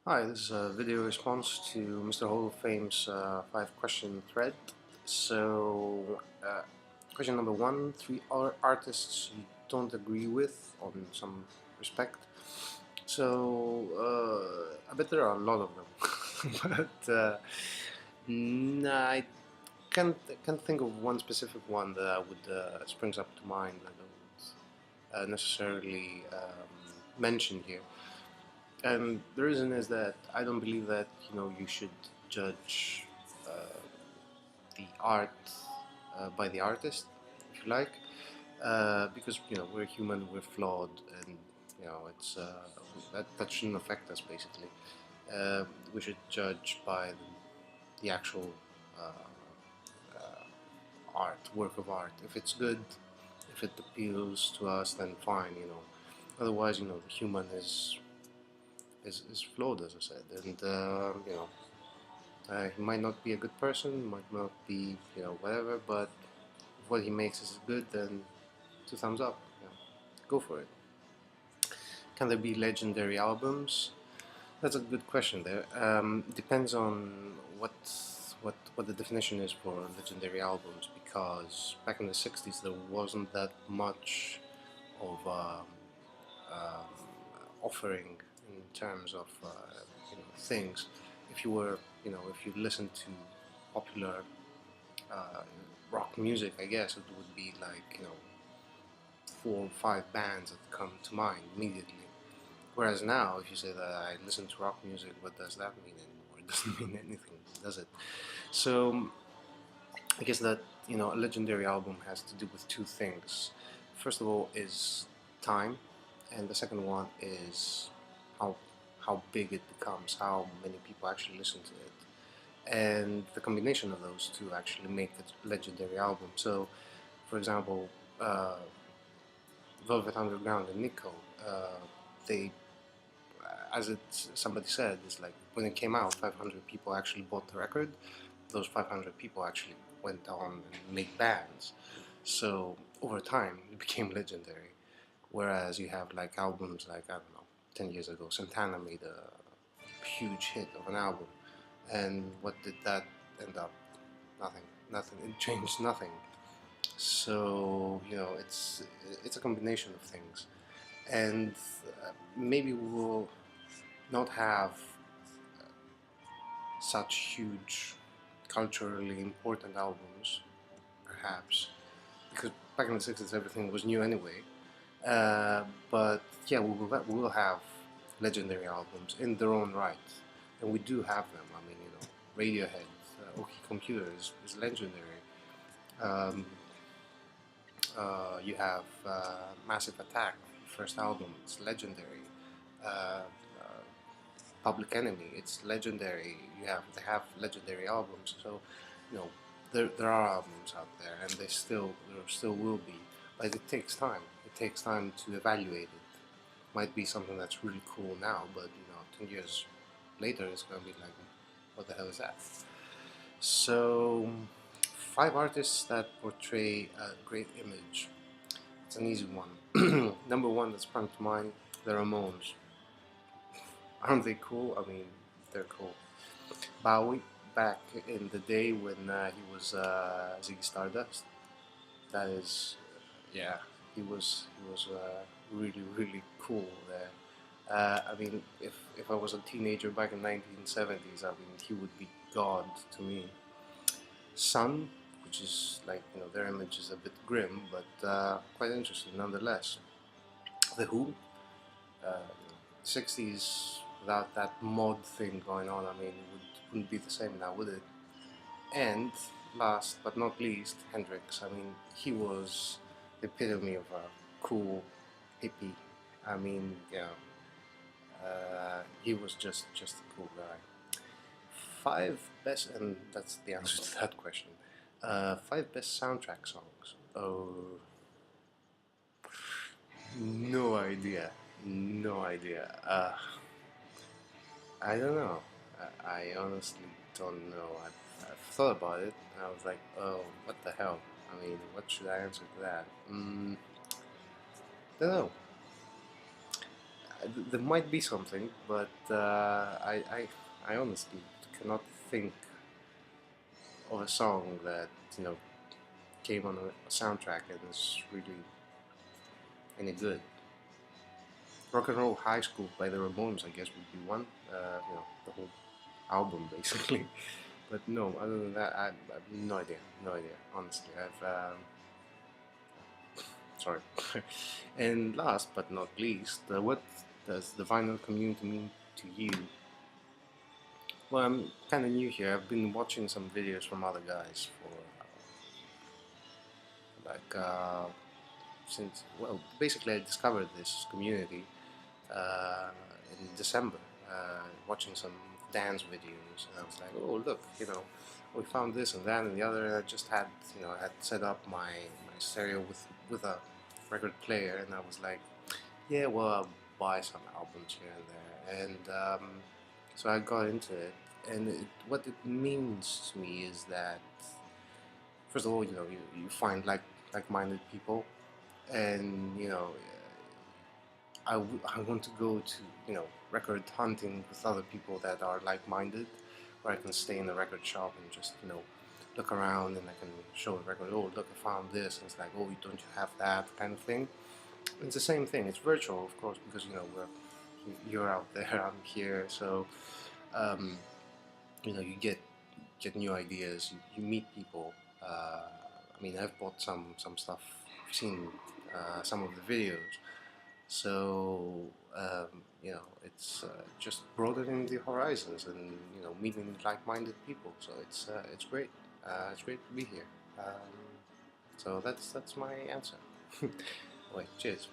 Hi, this is a video response to Mr. Hall of Fame's 5-question thread. Question number one: three artists you don't agree with on some respect. I bet there are a lot of them, but I can't think of one specific one that I would springs up to mind that I would necessarily mention here. And the reason is that I don't believe that you should judge the art by the artist, if you like, because we're human, we're flawed, and it's that shouldn't affect us basically. We should judge by the actual work of art. If it's good, if it appeals to us, then fine. Otherwise, the human is flawed, as I said, and he might not be a good person, might not be whatever, but if what he makes is good, then two thumbs up. Go for it. Can there be legendary albums? That's a good question. There depends on what the definition is for legendary albums, because back in the '60s there wasn't that much of um, offering in terms of things. If you were if you listened to popular uh, rock music, I guess it would be like 4 or 5 bands that come to mind immediately. Whereas now, if you say that I listen to rock music, what does that mean anymore? It doesn't mean anything, does it? So I guess that a legendary album has to do with two things. First of all is time, and the second one is how how big it becomes, how many people actually listen to it, and the combination of those two actually make it a legendary album. So, for example, Velvet Underground and Nico, they, as somebody said, it's like when it came out, 500 people actually bought the record. Those 500 people actually went on and made bands. So over time, it became legendary. Whereas you have like albums like, I don't know, 10 years ago, Santana made a huge hit of an album. And what did that end up? Nothing. Nothing. It changed nothing. So it's a combination of things, and maybe we will not have such huge culturally important albums, perhaps, because back in the '60s everything was new anyway. But yeah, we will have legendary albums in their own right, and we do have them. I mean, Radiohead, OK Computer is legendary. Um, you have Massive Attack, first album, it's legendary. Uh, uh, Public Enemy, it's legendary. They have legendary albums. So, you know, there are albums out there, and there still will be. But it takes time. It takes time to evaluate it. Might be something that's really cool now, but 10 years later, it's gonna be like, what the hell is that? So, 5 artists that portray a great image. It's an easy one. Number one that sprung to mind, the Ramones. Aren't they cool? I mean, they're cool. Bowie, back in the day when he was Ziggy Stardust. That is, yeah, he was really cool there. I mean, if I was a teenager back in 1970s, I mean, he would be God to me. Sun, which is like their image is a bit grim, but quite interesting nonetheless. The Who, uh, 60s without that mod thing going on, I mean, wouldn't be the same now, would it? And last but not least, Hendrix. I mean, he was the epitome of a cool hippie. I mean, he was just a cool guy. 5 best, and that's the answer to that question. 5 best soundtrack songs. Oh, no idea. No idea. I don't know. I honestly don't know. I've thought about it, and I was like, oh, what the hell? I mean, what should I answer to that? Don't know. there might be something, but I honestly cannot think of a song that you know came on a soundtrack and is really any good. Rock and Roll High School by the Ramones, I guess, would be one. The whole album basically. But no, other than that, I have no idea. No idea. Honestly, I've sorry. And last but not least, what does the vinyl community mean to you? Well, I'm kind of new here. I've been watching some videos from other guys for like since basically I discovered this community uh, in December, watching some dance videos, and I was like, oh look, we found this and that and the other, and I just had I had set up my stereo with a record player, and I was like, yeah, well, I'll buy some albums here and there, and so I got into it, and what it means to me is that first of all, you find like-minded people, and I want to go to record hunting with other people that are like-minded, where I can stay in the record shop and just look around, and I can show the record. Oh, look, I found this, and it's like, oh, don't you have that kind of thing. It's the same thing. It's virtual, of course, because you're out there, I'm here, so um, you get new ideas. You meet people. I mean, I've bought some stuff. I've seen some of the videos. So it's just broadening the horizons and meeting like-minded people. So it's great. It's great to be here. So that's my answer. Wait, cheers.